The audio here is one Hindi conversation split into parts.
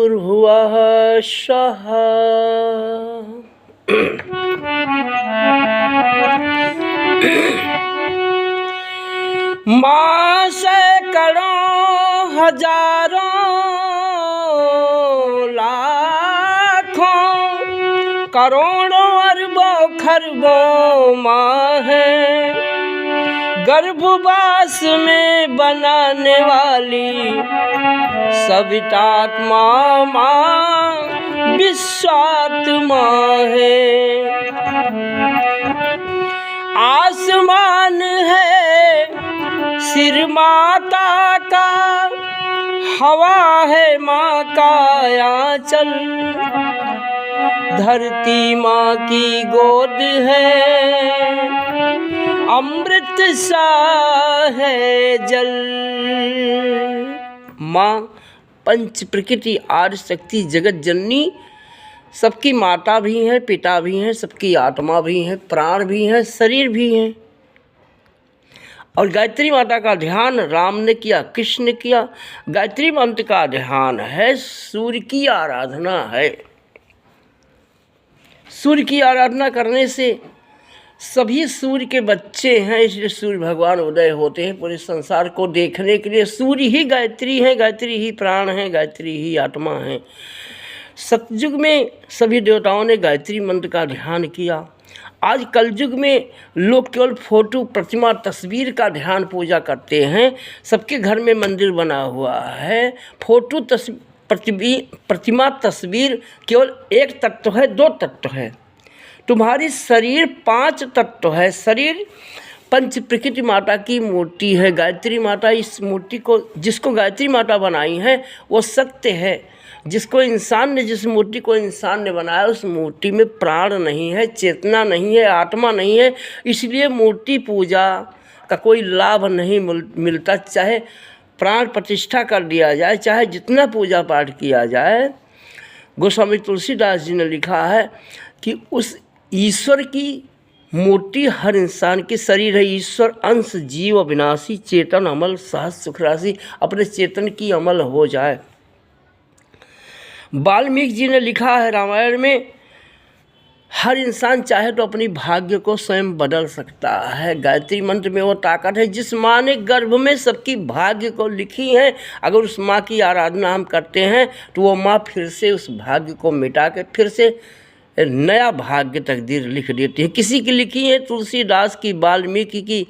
भूर्भुवः स्वः। माँ सैकड़ों हजारों लाखों करोड़ों अरबों खरबों माँ है, गर्भवास में बनाने वाली सवितात्मा माँ विश्वात्मा है। आसमान है सिर माता का, हवा है माँ का आंचल, धरती माँ की गोद है, अमृत सा है जल। माँ पंच प्रकृति आदि शक्ति जगत जननी सबकी माता भी हैं, पिता भी हैं, सबकी आत्मा भी हैं, प्राण भी हैं, शरीर भी हैं। और गायत्री माता का ध्यान राम ने किया, कृष्ण ने किया। गायत्री मंत्र का ध्यान है, सूर्य की आराधना है। सूर्य की आराधना करने से सभी सूर्य के बच्चे हैं, इसलिए सूर्य भगवान उदय होते हैं पूरे संसार को देखने के लिए। सूर्य ही गायत्री है, गायत्री ही प्राण है, गायत्री ही आत्मा है। सतयुग में सभी देवताओं ने गायत्री मंत्र का ध्यान किया। आज कलयुग में लोग केवल फोटो, प्रतिमा, तस्वीर का ध्यान पूजा करते हैं। सबके घर में मंदिर बना हुआ है। फोटो, प्रतिमा, तस्वीर केवल एक तत्व है, दो तत्व है। तुम्हारी शरीर पांच तत्व है। शरीर पंच प्रकृति माता की मूर्ति है। गायत्री माता इस मूर्ति को, जिसको गायत्री माता बनाई है वो सत्य है। जिसको इंसान ने, जिस मूर्ति को इंसान ने बनाया उस मूर्ति में प्राण नहीं है, चेतना नहीं है, आत्मा नहीं है। इसलिए मूर्ति पूजा का कोई लाभ नहीं मिलता। चाहे प्राण प्रतिष्ठा कर दिया जाए, चाहे जितना पूजा पाठ किया जाए। गोस्वामी तुलसीदास जी ने लिखा है कि उस ईश्वर की मूर्ति हर इंसान की शरीर है। ईश्वर अंश जीव अविनाशी, चेतन अमल सहज सुखराशि। अपने चेतन की अमल हो जाए। वाल्मीकि जी ने लिखा है रामायण में, हर इंसान चाहे तो अपनी भाग्य को स्वयं बदल सकता है। गायत्री मंत्र में वो ताकत है। जिस माँ ने गर्भ में सबकी भाग्य को लिखी है, अगर उस माँ की आराधना हम करते हैं तो वो माँ फिर से उस भाग्य को मिटा के फिर से नया भाग्य तकदीर लिख देती है। किसी की लिखी है? तुलसीदास की, वाल्मीकि की।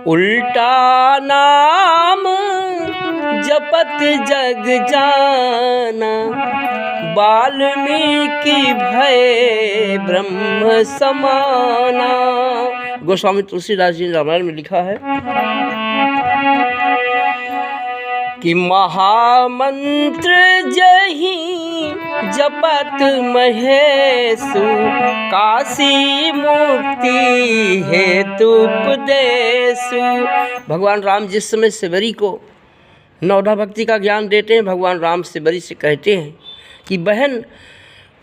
उल्टा नाम जपत जग जाना, वाल्मीकि भय ब्रह्म समाना। गोस्वामी तुलसीदास जी ने रामायण में लिखा है कि महामंत्र जही जपत महेशु, काशी मुक्ति हेतु उपदेशु। भगवान राम जिस समय शिवरी को नवधा भक्ति का ज्ञान देते हैं, भगवान राम शिवरी से कहते हैं कि बहन,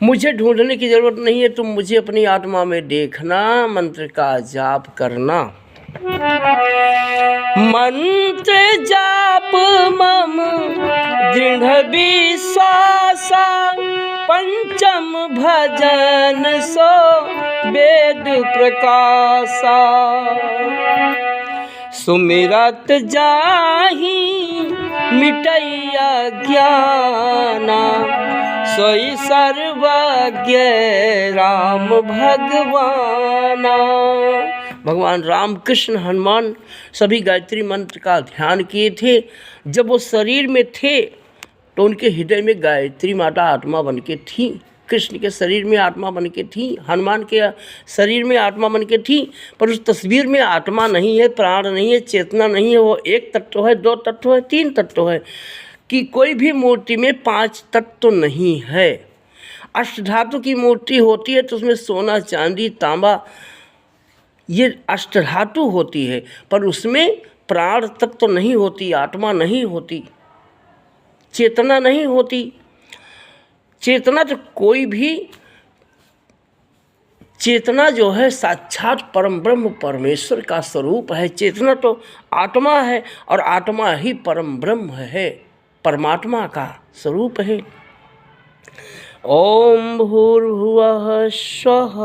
मुझे ढूंढने की ज़रूरत नहीं है, तुम मुझे अपनी आत्मा में देखना, मंत्र का जाप करना। मंत्र जाप मम दृढ़ विश्वासा, पंचम भजन सो वेद प्रकाशा। सुमिरत जाहि मिटैया ज्ञाना, सोई सर्वज्ञ राम भगवाना। भगवान राम, कृष्ण, हनुमान सभी गायत्री मंत्र का ध्यान किए थे। जब वो शरीर में थे तो उनके हृदय में गायत्री माता आत्मा बन के थी। कृष्ण के शरीर में आत्मा बन के थी, हनुमान के शरीर में आत्मा बन के थी। पर उस तस्वीर में आत्मा नहीं है, प्राण नहीं है, चेतना नहीं है। वो एक तत्व है, दो तत्व है, तीन तत्व है। कि कोई भी मूर्ति में पांच तत्व नहीं है। अष्टधातु की मूर्ति होती है तो उसमें सोना, चांदी, तांबा, ये अष्टधातु होती है। पर उसमें प्राण तत्व नहीं होती, आत्मा नहीं होती, चेतना नहीं होती। चेतना तो कोई भी, चेतना जो है साक्षात परम ब्रह्म परमेश्वर का स्वरूप है। चेतना तो आत्मा है और आत्मा ही परम ब्रह्म है, परमात्मा का स्वरूप है। ओम भूर्भुवः स्वः।